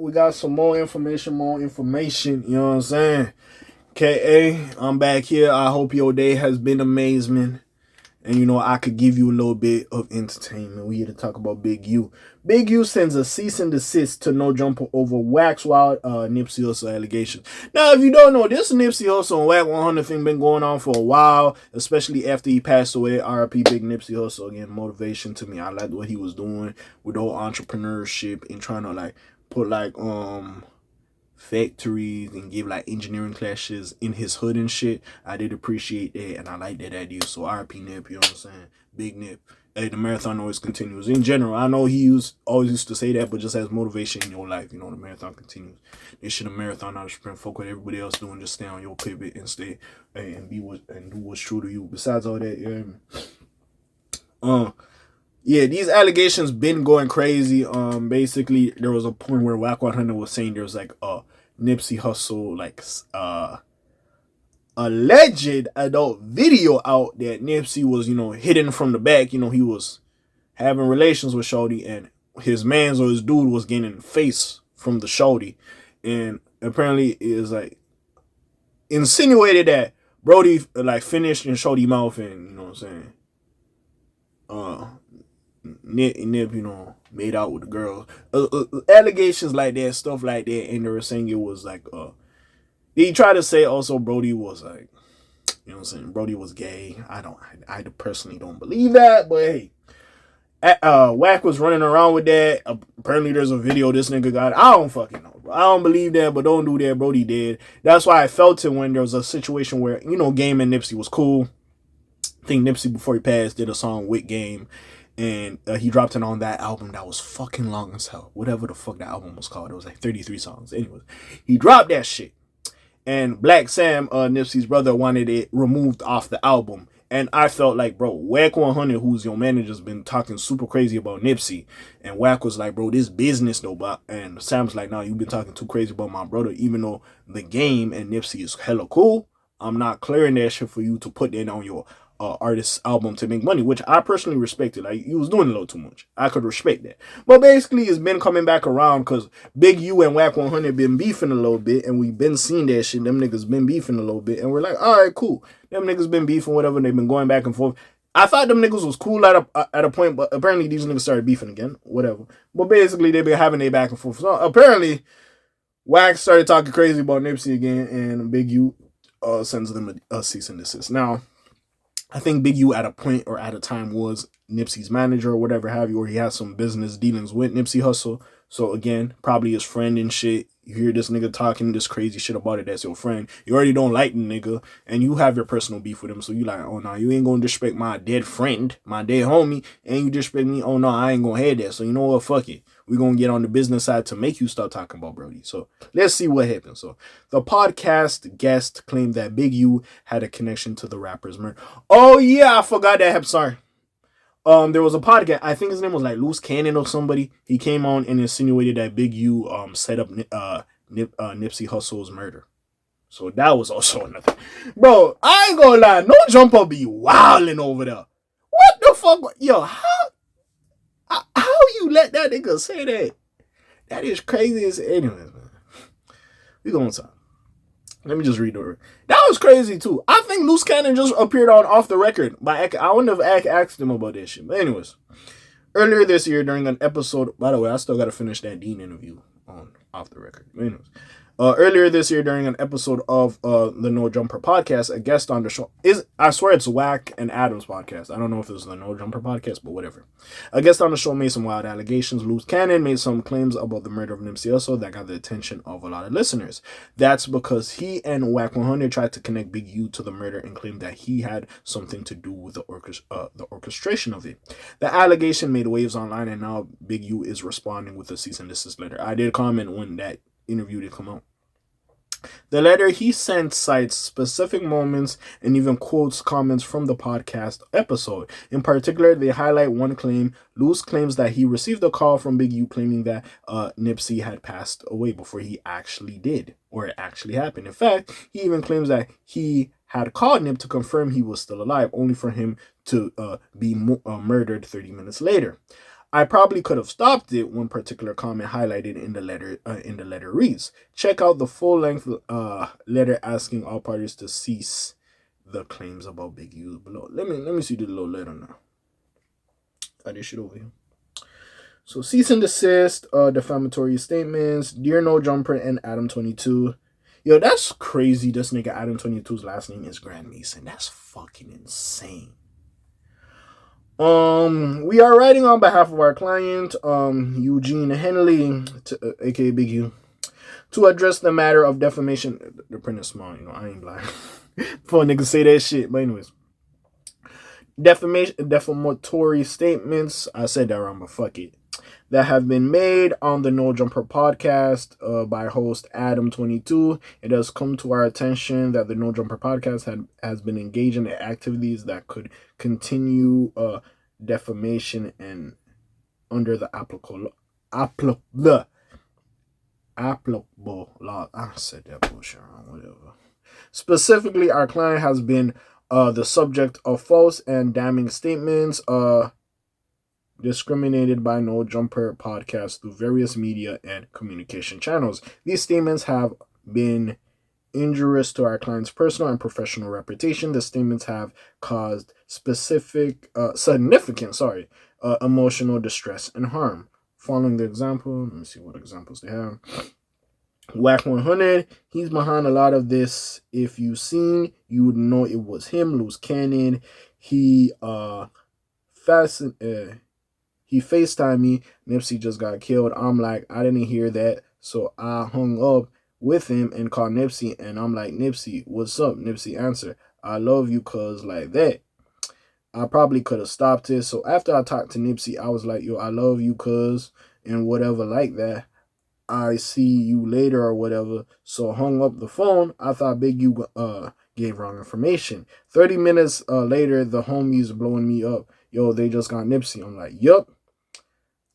We got some more information, you know what I'm saying? K.A., I'm back here. I hope your day has been amazing. And, I could give you a little bit of entertainment. We here to talk about Big U. Big U sends a cease and desist to No Jumper over Wack's wild Nipsey Hussle allegations. Now, if you don't know, this Nipsey Hussle and Wack 100 thing been going on for a while, especially after he passed away. R.I.P. Big Nipsey Hussle. Again, motivation to me. I liked what he was doing with the whole entrepreneurship and trying to, put, factories and give engineering classes in his hood and shit. I did appreciate that, and I like that idea. So RP Nip, you know what I'm saying? Big Nip. Hey, the marathon always continues. In general, I know always used to say that, but just as motivation in your life, the marathon continues. They should have marathon out of sprint. Fuck what everybody else doing. Just stay on your pivot and stay and do what's true to you. Besides all that, yeah, these allegations been going crazy. Basically, there was a point where Wack 100 was saying there was Nipsey Hussle alleged adult video out that Nipsey was hidden from the back. He was having relations with Shorty, and his man's or his dude was getting face from the Shorty, and apparently it is insinuated that Brody finished in Shorty mouth, and you know what I'm saying. Nip, made out with the girls. Allegations like that, stuff like that, and they were saying it was he tried to say also Brody was you know what I'm saying, Brody was gay. I personally don't believe that, but hey, Wack was running around with that. Apparently there's a video this nigga got. I don't fucking know, bro. I don't believe that, but don't do that. Brody did. That's why I felt it when there was a situation where, Game and Nipsey was cool. I think Nipsey, before he passed, did a song with Game. And he dropped it on that album that was fucking long as hell. Whatever the fuck that album was called. It was 33 songs. Anyways, he dropped that shit. And Black Sam, Nipsey's brother, wanted it removed off the album. And I felt like, bro, Wack 100, who's your manager's been talking super crazy about Nipsey. And Wack was like, bro, this business though. And Sam's like, nah, you've been talking too crazy about my brother. Even though the Game and Nipsey is hella cool, I'm not clearing that shit for you to put that on your artist's album to make money, which I personally respected. He was doing a little too much. I could respect that. But basically, it's been coming back around because Big U and Wack 100 been beefing a little bit, and we've been seeing that shit. Them niggas been beefing a little bit, and we're like, all right, cool. Them niggas been beefing, whatever. They've been going back and forth. I thought them niggas was cool at a point, but apparently these niggas started beefing again, whatever. But basically, they've been having their back and forth. So apparently, Wack started talking crazy about Nipsey again, and Big U sends them a cease and desist. Now, I think Big U at a point or at a time was Nipsey's manager or whatever have you, or he has some business dealings with Nipsey Hussle. So again, probably his friend and shit. You hear this nigga talking this crazy shit about it, that's your friend. You already don't like the nigga, and you have your personal beef with him. So you like, oh no, you ain't gonna disrespect my dead friend, my dead homie, and you disrespect me. Oh no, I ain't gonna have that. So you know what? Fuck it. We're gonna get on the business side to make you start talking about Brody. So let's see what happens. So the podcast guest claimed that Big U had a connection to the rapper's murder. Oh yeah, I forgot that happened. Sorry. There was a podcast, I think his name was Loose Cannon or somebody. He came on and insinuated that Big U set up Nipsey Hussle's murder. So that was also another. Bro, I ain't gonna lie, No Jumper be wilding over there. What the fuck? Yo, how you let that nigga say that? That is crazy as anyways, man. We gonna talk. Let me just read the. That was crazy too. I think Loose Cannon just appeared on Off the Record. I wouldn't have asked him about that shit. But anyways, earlier this year during an episode. By the way, I still gotta finish that Dean interview on Off the Record. Anyways, earlier this year during an episode of the No Jumper podcast, a guest on the show I swear it's Wack and Adam's podcast. I don't know if it was the No Jumper podcast, but whatever. A guest on the show made some wild allegations. Loose Cannon made some claims about the murder of Nipsey Hussle that got the attention of a lot of listeners. That's because he and Wack 100 tried to connect Big U to the murder and claimed that he had something to do with the orchestration of it. The allegation made waves online, and now Big U is responding with a cease and desist letter. I did comment when that interview did come out. The letter he sent cites specific moments and even quotes comments from the podcast episode. In particular, they highlight one claim. Loose claims that he received a call from Big U claiming that Nipsey had passed away before he actually did, or it actually happened. In fact, he even claims that he had called Nip to confirm he was still alive, only for him to be murdered 30 minutes later. I probably could have stopped it. One particular comment highlighted in the letter reads, check out the full-length letter asking all parties to cease the claims about Big U below. Let me see the little letter now. Got this shit over here. So cease and desist, defamatory statements, Dear No Jumper and Adam22. Yo, that's crazy. This nigga Adam22's last name is Grand Mason. That's fucking insane. We are writing on behalf of our client, Eugene Henley, aka Big U, to address the matter of defamation. The print is small, I ain't blind. Before niggas say that shit, but anyways. Defamatory statements, I said that wrong, but fuck it, that have been made on the No Jumper podcast by host Adam22. It has come to our attention that the No Jumper podcast has been engaging in activities that could continue defamation and under the applicable law. I said that bullshit wrong, whatever. Specifically, our client has been the subject of false and damning statements discriminated by No Jumper podcast through various media and communication channels. These statements have been injurious to our client's personal and professional reputation. The statements have caused significant emotional distress and harm. Following the example, let me see what examples they have. Wack 100, he's behind a lot of this. If you seen, you would know it was him. Loose cannon. He FaceTimed me. Nipsey just got killed. I'm like, I didn't hear that. So I hung up with him and called Nipsey. And I'm like, Nipsey, what's up? Nipsey answered, I love you, cuz, like that. I probably could have stopped it. So after I talked to Nipsey, I was like, yo, I love you, cuz, and whatever like that. I see you later or whatever. So hung up the phone. I thought Big U gave wrong information. 30 minutes later, the homies blowing me up. Yo, they just got Nipsey. I'm like, yup.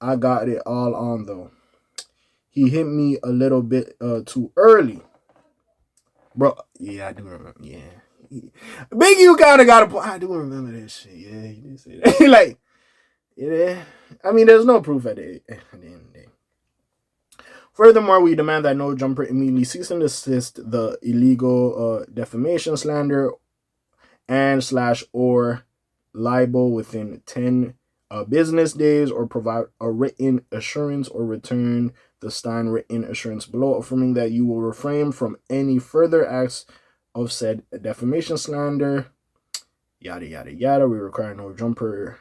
I got it all on though. He hit me a little bit too early. Bro, yeah, I do remember. Yeah. Big U kind of got a point. I do remember that shit. Yeah, he did say that. Like, yeah. I mean, there's no proof at the end of the day. Furthermore, we demand that No Jumper immediately cease and desist the illegal defamation, slander, and /or libel within 10 business days, or provide a written assurance or return the signed written assurance below, affirming that you will refrain from any further acts of said defamation, slander, yada yada yada. We require No Jumper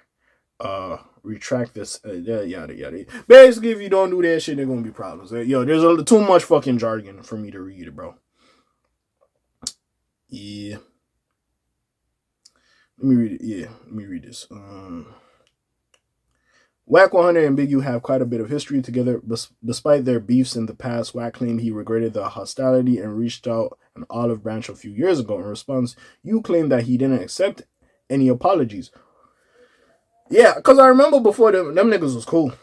retract this, yada yada. Basically, if you don't do that shit, there's gonna be problems. Yo, there's too much fucking jargon for me to read it, bro. Yeah. Let me read it. Yeah, let me read this. Wack 100 and Big U have quite a bit of history together. Despite their beefs in the past, Wack claimed he regretted the hostility and reached out an olive branch a few years ago. In response, you claimed that he didn't accept any apologies. Yeah, because I remember before them niggas was cool.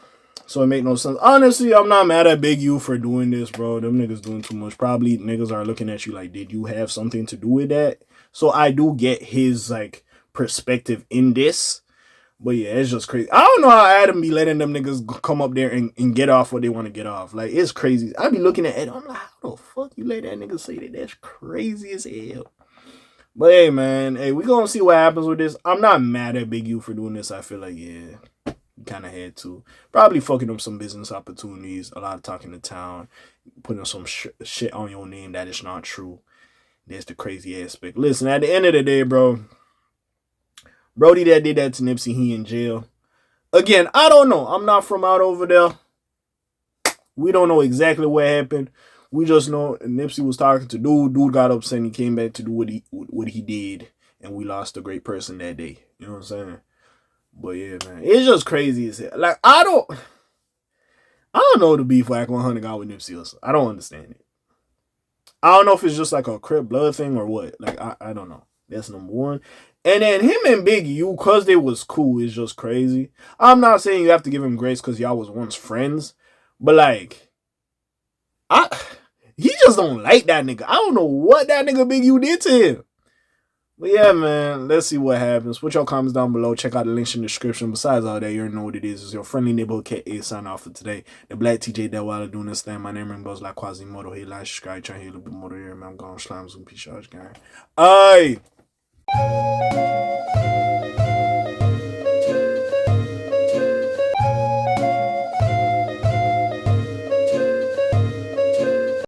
So it made no sense. Honestly, I'm not mad at Big U for doing this, bro. Them niggas doing too much. Probably niggas are looking at you like, did you have something to do with that? So I do get his, like, perspective in this. But yeah, it's just crazy. I don't know how Adam be letting them niggas come up there and get off what they want to get off. Like, it's crazy. I be looking at Adam, I'm like, how the fuck you let that nigga say that? That's crazy as hell. But hey, man, we gonna see what happens with this. I'm not mad at Big U for doing this. I feel like, yeah, you kind of had to. Probably fucking up some business opportunities. A lot of talking to town. Putting some shit on your name that is not true. That's the crazy aspect. Listen, at the end of the day, bro, Brody that did that to Nipsey, he in jail. Again, I don't know. I'm not from out over there. We don't know exactly what happened. We just know Nipsey was talking to dude. Dude got upset and he came back to do what he did. And we lost a great person that day. You know what I'm saying? But yeah, man. It's just crazy as hell. Like, I don't know the beef Wack 100 got with Nipsey Hussle. I don't understand it. I don't know if it's just like a Crip blood thing or what. Like, I don't know. That's number one. And then him and Big U, because they was cool, is just crazy. I'm not saying you have to give him grace because y'all was once friends. But, like, he just don't like that nigga. I don't know what that nigga Big U did to him. But yeah, man, let's see what happens. Put your comments down below. Check out the links in the description. Besides all that, you already know what it is. It's your friendly neighborhood K.A. sign off for today. The Black TJ that while doing this thing. My name is Buzz like Quasimodo. Hey, like, subscribe, try to hear a little bit more here, man. I'm going slimes and peace out, gang. Aye.